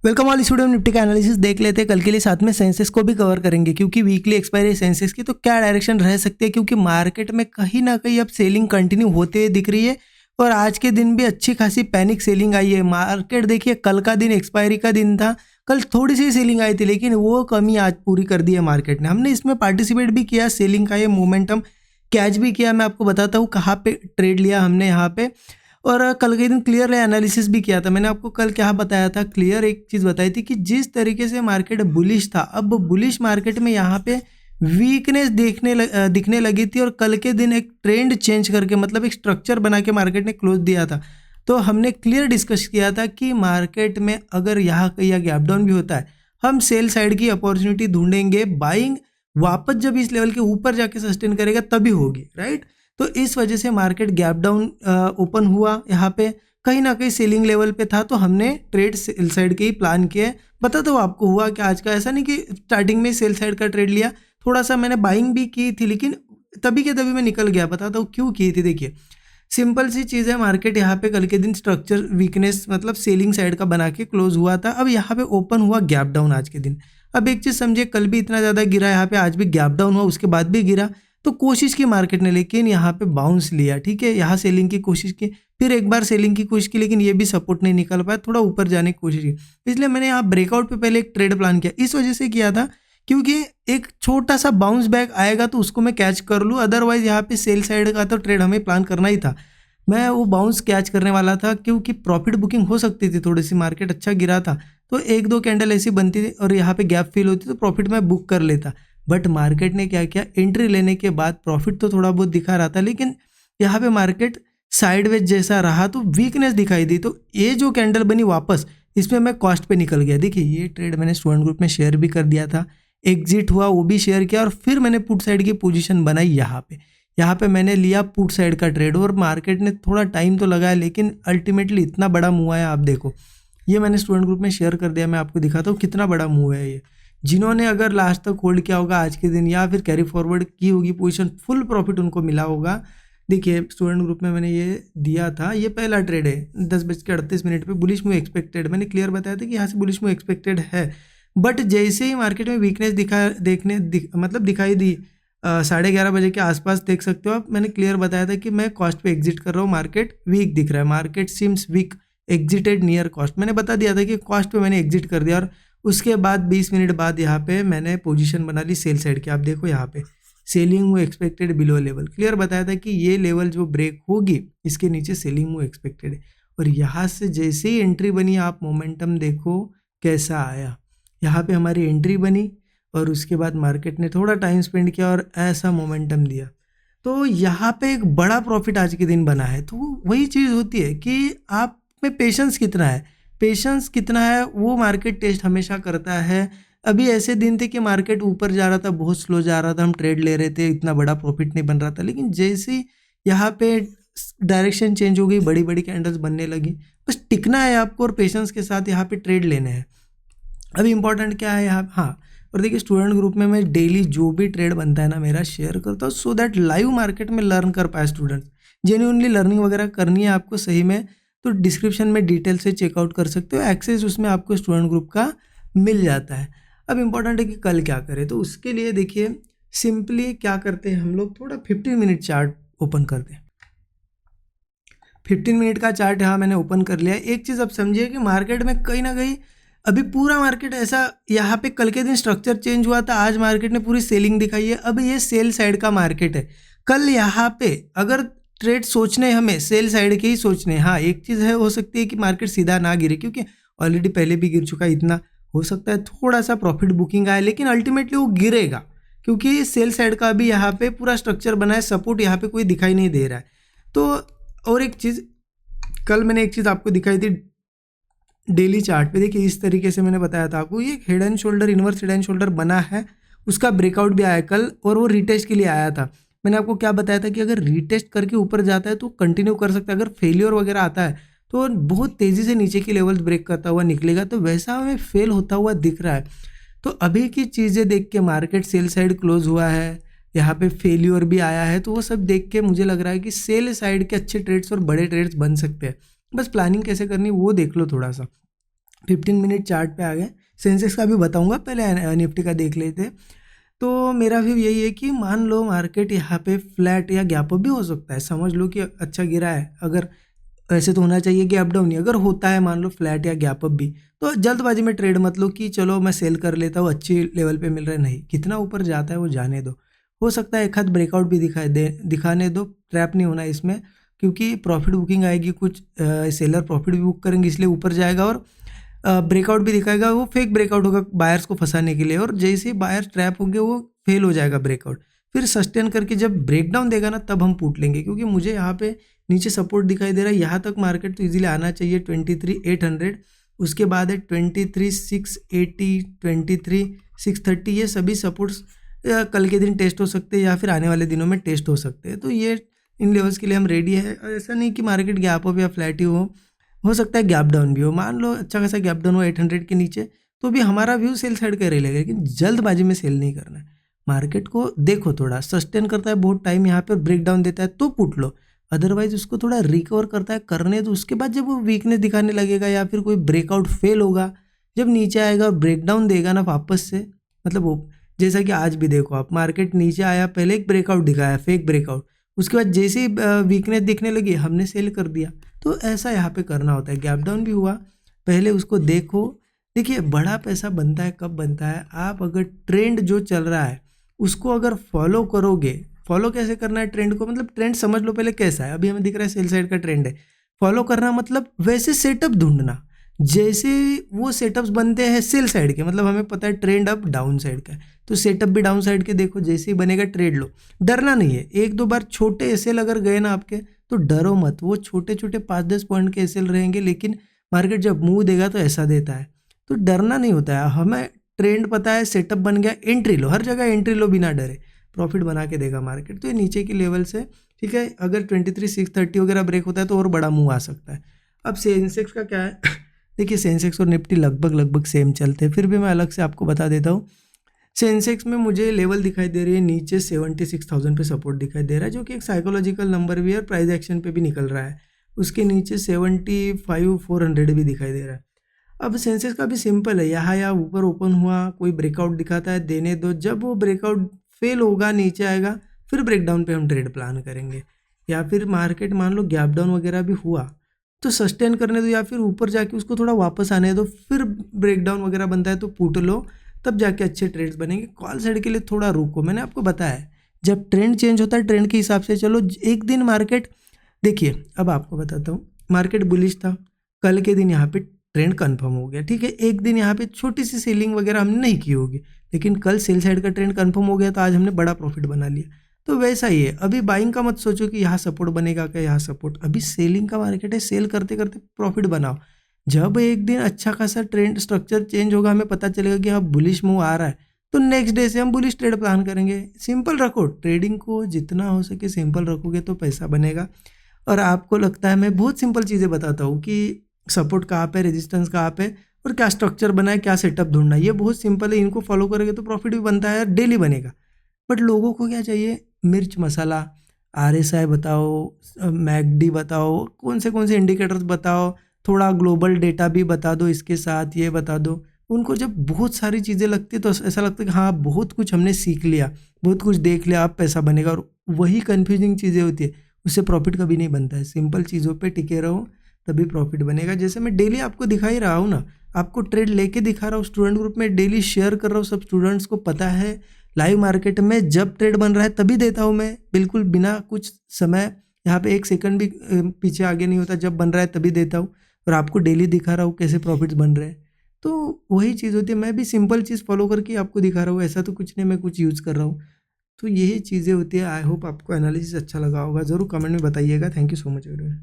Welcome all student. Nifty का analysis देख लेते हैं कल के लिए, साथ में सेंसेस को भी कवर करेंगे क्योंकि वीकली एक्सपायरी सेंसेस की तो क्या डायरेक्शन रह सकती है, क्योंकि मार्केट में कहीं ना कहीं अब सेलिंग कंटिन्यू होते हुए दिख रही है और आज के दिन भी अच्छी खासी पैनिक सेलिंग आई है। मार्केट देखिए, कल का दिन एक्सपायरी का दिन था, कल थोड़ी सी सेलिंग आई थी लेकिन वो कमी आज पूरी कर दी है मार्केट ने। हमने इसमें पार्टिसिपेट भी किया, सेलिंग का ये मोमेंटम कैच भी किया। मैं आपको बताता हूँ कहाँ पे ट्रेड लिया हमने यहाँ पे, और कल के दिन क्लियर एनालिसिस भी किया था। मैंने आपको कल क्या बताया था, क्लियर एक चीज़ बताई थी कि जिस तरीके से मार्केट बुलिश था, अब बुलिश मार्केट में यहाँ पे वीकनेस दिखने लगी थी और कल के दिन एक ट्रेंड चेंज करके, मतलब एक स्ट्रक्चर बना के मार्केट ने क्लोज दिया था। तो हमने क्लियर डिस्कस किया था कि मार्केट में अगर यहाँ कहीं गैप डाउन भी होता है, हम सेल साइड की अपॉर्चुनिटी ढूंढेंगे। बाइंग वापस जब इस लेवल के ऊपर जाके सस्टेन करेगा तभी होगी, राइट। तो इस वजह से मार्केट गैप डाउन ओपन हुआ, यहाँ पे कहीं ना कहीं सेलिंग लेवल पे था, तो हमने ट्रेड सेल साइड के ही प्लान किए। पता तो आपको हुआ कि आज का ऐसा नहीं कि स्टार्टिंग में सेल साइड का ट्रेड लिया, थोड़ा सा मैंने बाइंग भी की थी लेकिन तभी के तभी मैं निकल गया। बताता हूँ क्यों की थी। देखिए सिंपल सी चीज़ है, मार्केट यहाँ पे कल के दिन स्ट्रक्चर वीकनेस मतलब सेलिंग साइड का बना के क्लोज हुआ था। अब यहाँ पे ओपन हुआ गैप डाउन आज के दिन। अब एक चीज़ समझिए, कल भी इतना ज़्यादा गिरा, यहाँ पे आज भी गैप डाउन हुआ, उसके बाद भी गिरा। तो कोशिश की मार्केट ने, लेकिन यहाँ पे बाउंस लिया, ठीक है। यहाँ सेलिंग की कोशिश की, फिर एक बार सेलिंग की कोशिश की, लेकिन ये भी सपोर्ट नहीं निकल पाया, थोड़ा ऊपर जाने की कोशिश की। इसलिए मैंने यहाँ ब्रेकआउट पे पहले एक ट्रेड प्लान किया। इस वजह से किया था क्योंकि एक छोटा सा बाउंस बैक आएगा तो उसको मैं कैच कर लूँ, अदरवाइज यहाँ पे सेल साइड का तो ट्रेड हमें प्लान करना ही था। मैं वो बाउंस कैच करने वाला था क्योंकि प्रॉफिट बुकिंग हो सकती थी, थोड़ी सी मार्केट अच्छा गिरा था तो एक दो कैंडल ऐसी बनती थी और यहाँ पे गैप फील होती तो प्रॉफिट मैं बुक कर लेता। बट मार्केट ने क्या किया, एंट्री लेने के बाद प्रॉफिट तो थोड़ा बहुत दिखा रहा था लेकिन यहाँ पे मार्केट साइडवेज जैसा रहा तो वीकनेस दिखाई दी। तो ये जो कैंडल बनी वापस, इसमें मैं कॉस्ट पे निकल गया। देखिए ये ट्रेड मैंने स्टूडेंट ग्रुप में शेयर भी कर दिया था, एग्जिट हुआ वो भी शेयर किया और फिर मैंने पुट साइड की पोजीशन बनाई। यहाँ पे मैंने लिया पुट साइड का ट्रेड और मार्केट ने थोड़ा टाइम तो लगाया लेकिन अल्टीमेटली इतना बड़ा मूव आया। आप देखो, ये मैंने स्टूडेंट ग्रुप में शेयर कर दिया, मैं आपको दिखाता हूँ कितना बड़ा मूव है ये। जिन्होंने अगर लास्ट तक होल्ड किया होगा आज के दिन या फिर कैरी फॉरवर्ड की होगी पोजीशन, फुल प्रॉफिट उनको मिला होगा। देखिए स्टूडेंट ग्रुप में मैंने ये दिया था, ये पहला ट्रेड है 10:38 पे, बुलिश मूव एक्सपेक्टेड। मैंने क्लियर बताया था कि यहाँ से बुलिश मूव एक्सपेक्टेड है, बट जैसे ही मार्केट में वीकनेस दिखाई दी 11:30 बजे के आसपास, देख सकते हो आप, मैंने क्लियर बताया था कि मैं कॉस्ट पे एग्जिट कर रहा हूँ, मार्केट वीक दिख रहा है, market seems weak, exited near cost. मैंने बता दिया था कि कॉस्ट पे मैंने एग्जिट कर दिया और उसके बाद 20 मिनट बाद यहाँ पे मैंने पोजीशन बना ली सेल साइड की। आप देखो यहाँ पे selling move expected below level, clear बताया था कि ये लेवल जो ब्रेक होगी इसके नीचे सेलिंग मूव एक्सपेक्टेड है। और यहाँ से जैसे ही एंट्री बनी, आप मोमेंटम देखो कैसा आया। यहाँ पे हमारी एंट्री बनी और उसके बाद मार्केट ने थोड़ा टाइम स्पेंड किया और ऐसा मोमेंटम दिया, तो यहाँ पे एक बड़ा प्रॉफिट आज के दिन बना है। तो वही चीज़ होती है कि आप में पेशेंस कितना है, वो मार्केट टेस्ट हमेशा करता है। अभी ऐसे दिन थे कि मार्केट ऊपर जा रहा था, बहुत स्लो जा रहा था, हम ट्रेड ले रहे थे, इतना बड़ा प्रॉफिट नहीं बन रहा था, लेकिन जैसे ही यहाँ पे डायरेक्शन चेंज हो गई, बड़ी बड़ी कैंडल्स बनने लगी। बस टिकना है आपको और पेशेंस के साथ यहाँ पे ट्रेड लेने हैं। अभी इंपॉर्टेंट क्या है यहाँ, हाँ, और देखिए स्टूडेंट ग्रुप में मैं डेली जो भी ट्रेड बनता है ना मेरा, शेयर करता हूँ सो दैट लाइव मार्केट में लर्न कर पाए स्टूडेंट्स। जेन्युइनली लर्निंग वगैरह करनी है आपको सही में, तो डिस्क्रिप्शन में डिटेल से चेकआउट कर सकते हो, एक्सेस उसमें आपको स्टूडेंट ग्रुप का मिल जाता है। अब इंपॉर्टेंट है कि कल क्या करें, तो उसके लिए देखिए सिंपली क्या करते हैं हम लोग, थोड़ा 15 मिनट चार्ट ओपन करते हैं। 15 मिनट का चार्ट यहाँ मैंने ओपन कर लिया। एक चीज़ अब समझिए कि मार्केट में कहीं ना कहीं अभी पूरा मार्केट ऐसा, यहाँ पे कल के दिन स्ट्रक्चर चेंज हुआ था, आज मार्केट ने पूरी सेलिंग दिखाई है। अब ये सेल साइड का मार्केट है, कल यहाँ पे अगर ट्रेड सोचने हमें सेल साइड के ही सोचने। हाँ, एक चीज़ है, हो सकती है कि मार्केट सीधा ना गिरे क्योंकि ऑलरेडी पहले भी गिर चुका है, इतना हो सकता है थोड़ा सा प्रॉफिट बुकिंग आए, लेकिन अल्टीमेटली वो गिरेगा क्योंकि सेल साइड का भी यहाँ पे पूरा स्ट्रक्चर बना है, सपोर्ट यहाँ पे कोई दिखाई नहीं दे रहा है। तो और एक चीज़, कल मैंने एक चीज़ आपको दिखाई थी डेली चार्ट पे, देखिए इस तरीके से मैंने बताया था आपको, ये head and shoulder, inverse head and shoulder बना है, उसका ब्रेकआउट भी आया कल और वो रीटेस्ट के लिए आया था। मैंने आपको क्या बताया था कि अगर रीटेस्ट करके ऊपर जाता है तो कंटिन्यू कर सकता है, अगर फेलियर वगैरह आता है तो बहुत तेज़ी से नीचे की लेवल्स ब्रेक करता हुआ निकलेगा, तो वैसा हमें फेल होता हुआ दिख रहा है। तो अभी की चीज़ें देख के मार्केट सेल साइड क्लोज हुआ है, यहाँ पे फेलियर भी आया है, तो वो सब देख के मुझे लग रहा है कि सेल साइड के अच्छे ट्रेड्स और बड़े ट्रेड्स बन सकते हैं। बस प्लानिंग कैसे करनी वो देख लो थोड़ा सा। 15 मिनट चार्ट पे आ गए। सेंसेक्स का भी बताऊंगा, पहले निफ्टी का देख लेते। तो मेरा व्यू यही है कि मान लो मार्केट यहाँ पे फ्लैट या गैप अप भी हो सकता है, समझ लो कि अच्छा गिरा है, अगर ऐसे तो होना चाहिए कि अप डाउन नहीं, अगर होता है मान लो फ्लैट या गैप अप भी, तो जल्दबाजी में ट्रेड मत लो कि चलो मैं सेल कर लेता हूँ, अच्छी लेवल पे मिल रहा है, नहीं, कितना ऊपर जाता है वो जाने दो, हो सकता है एक हाथ ब्रेकआउट भी दिखाने दो, ट्रैप नहीं होना इसमें, क्योंकि प्रॉफिट बुकिंग आएगी, कुछ सेलर प्रॉफिट भी बुक करेंगे इसलिए ऊपर जाएगा, और ब्रेकआउट भी दिखाएगा, वो फेक ब्रेकआउट होगा बायर्स को फंसाने के लिए, और जैसे ही बायर्स ट्रैप होंगे वो फेल हो जाएगा ब्रेकआउट, फिर सस्टेन करके जब ब्रेकडाउन देगा ना तब हम पूट लेंगे, क्योंकि मुझे यहाँ पे नीचे सपोर्ट दिखाई दे रहा है, यहाँ तक मार्केट तो इजीली आना चाहिए 23,800, उसके बाद है 23,680, 23,630, ये सभी सपोर्ट्स कल के दिन टेस्ट हो सकते हैं या फिर आने वाले दिनों में टेस्ट हो सकते हैं, तो ये इन लेवल्स के लिए हम रेडी है। ऐसा नहीं कि मार्केट गैप अप या फ्लैट ही हो सकता है गैप डाउन भी हो, मान लो अच्छा खासा गैप डाउन हो 800 के नीचे, तो भी हमारा व्यू सेल साइड का रहेगा, लेकिन जल्दबाजी में सेल नहीं करना है, मार्केट को देखो थोड़ा सस्टेन करता है बहुत टाइम, यहाँ पर ब्रेक डाउन देता है तो पुट लो, अदरवाइज उसको थोड़ा रिकवर करता है करने दो, उसके बाद जब वो वीकनेस दिखाने लगेगा या फिर कोई ब्रेकआउट फेल होगा, जब नीचे आएगा और ब्रेक डाउन देगा ना वापस से, मतलब वो जैसा कि आज भी देखो आप, मार्केट नीचे आया, पहले एक ब्रेकआउट दिखाया, फेक ब्रेकआउट, उसके बाद जैसे ही वीकनेस दिखने लगी हमने सेल कर दिया, तो ऐसा यहाँ पे करना होता है। गैप डाउन भी हुआ, पहले उसको देखो, देखिए बड़ा पैसा बनता है कब बनता है, आप अगर ट्रेंड जो चल रहा है उसको अगर फॉलो करोगे, फॉलो कैसे करना है ट्रेंड को, मतलब ट्रेंड समझ लो पहले कैसा है, अभी हमें दिख रहा है सेल साइड का ट्रेंड है, फॉलो करना मतलब वैसे सेटअप ढूंढना, जैसे वो सेटअप्स बनते हैं सेल साइड के, मतलब हमें पता है ट्रेंड अब डाउन साइड का है, तो सेटअप भी डाउन साइड के देखो, जैसे ही बनेगा ट्रेड लो, डरना नहीं है, एक दो बार छोटे एसएल अगर गए ना आपके तो डरो मत, वो छोटे छोटे 5-10 पॉइंट के एसएल रहेंगे, लेकिन मार्केट जब मुंह देगा तो ऐसा देता है, तो डरना नहीं होता है, हमें ट्रेंड पता है, सेटअप बन गया, एंट्री लो, हर जगह एंट्री लो बिना डरे, प्रॉफिट बना के देगा मार्केट। तो ये नीचे की लेवल से ठीक है, अगर 23,630 वगैरह ब्रेक होता है तो और बड़ा मुंह आ सकता है। अब सेंसेक्स का क्या है देखिए सेंसेक्स और निफ्टी लगभग सेम चलते हैं, फिर भी मैं अलग से आपको बता देता हूँ। सेंसेक्स में मुझे लेवल दिखाई दे रही है नीचे 76,000 पे सपोर्ट दिखाई दे रहा है, जो कि एक साइकोलॉजिकल नंबर भी है और प्राइस एक्शन पे भी निकल रहा है, उसके नीचे 75,400 भी दिखाई दे रहा है। अब सेंसेक्स का भी सिंपल है, यहाँ या ऊपर ओपन हुआ, कोई ब्रेकआउट दिखाता है देने दो, जब वो ब्रेकआउट फेल होगा नीचे आएगा फिर ब्रेकडाउन पे हम ट्रेड प्लान करेंगे, या फिर मार्केट मान लो गैप डाउन वगैरह भी हुआ तो सस्टेन करने दो, या फिर ऊपर जाके उसको थोड़ा वापस आने दो, फिर ब्रेकडाउन वगैरह बनता है तो पुट लो, तब जाके अच्छे ट्रेड्स बनेंगे। कॉल साइड के लिए थोड़ा रुको, मैंने आपको बताया है जब ट्रेंड चेंज होता है ट्रेंड के हिसाब से चलो, एक दिन मार्केट देखिए, अब आपको बताता हूँ, मार्केट बुलिश था, कल के दिन यहाँ पे ट्रेंड कंफर्म हो गया, ठीक है, एक दिन यहाँ पे छोटी सी सेलिंग वगैरह हमने नहीं की होगी, लेकिन कल सेल साइड का ट्रेंड कंफर्म हो गया तो आज हमने बड़ा प्रॉफिट बना लिया, तो वैसा ही है, अभी बाइंग का मत सोचो कि यहाँ सपोर्ट बनेगा क्या, यहाँ सपोर्ट, अभी सेलिंग का मार्केट है, सेल करते करते प्रॉफिट बनाओ, जब एक दिन अच्छा खासा ट्रेंड स्ट्रक्चर चेंज होगा, हमें पता चलेगा कि हाँ बुलिश मूव आ रहा है, तो नेक्स्ट डे से हम बुलिश ट्रेड प्लान करेंगे। सिंपल रखो ट्रेडिंग को, जितना हो सके सिंपल रखोगे तो पैसा बनेगा। और आपको लगता है मैं बहुत सिंपल चीज़ें बताता हूँ कि सपोर्ट कहाँ पे, रेजिस्टेंस कहाँ पे, और क्या स्ट्रक्चर बना है, क्या सेटअप ढूंढना है, ये बहुत सिंपल है, इनको फॉलो करेंगे तो प्रॉफिट भी बनता है, डेली बनेगा। बट लोगों को क्या चाहिए, मिर्च मसाला, आरएसआई बताओ, मैकडी बताओ, कौन से इंडिकेटर्स बताओ, थोड़ा ग्लोबल डेटा भी बता दो, इसके साथ ये बता दो, उनको जब बहुत सारी चीज़ें लगती है तो ऐसा लगता है कि हाँ बहुत कुछ हमने सीख लिया, बहुत कुछ देख लिया, अब पैसा बनेगा, और वही कन्फ्यूजिंग चीज़ें होती है, उससे प्रॉफिट कभी नहीं बनता है। सिंपल चीज़ों पे टिके रहो तभी प्रॉफिट बनेगा। जैसे मैं डेली आपको दिखा ही रहा हूँ ना, आपको ट्रेड लेके दिखा रहा हूँ, स्टूडेंट ग्रुप में डेली शेयर कर रहा हूँ, सब स्टूडेंट्स को पता है, लाइव मार्केट में जब ट्रेड बन रहा है तभी देता हूँ मैं, बिल्कुल बिना कुछ समय यहाँ पे एक सेकंड भी पीछे आगे नहीं होता, जब बन रहा है तभी देता हूँ, और आपको डेली दिखा रहा हूँ कैसे प्रॉफिट्स बन रहे हैं। तो वही चीज़ होती है, मैं भी सिंपल चीज़ फॉलो करके आपको दिखा रहा हूँ, ऐसा तो कुछ नहीं मैं कुछ यूज़ कर रहा हूँ। तो यही चीज़ें होती है। आई होप आपको एनालिसिस अच्छा लगा होगा, ज़रूर कमेंट में बताइएगा। Thank you so much everyone.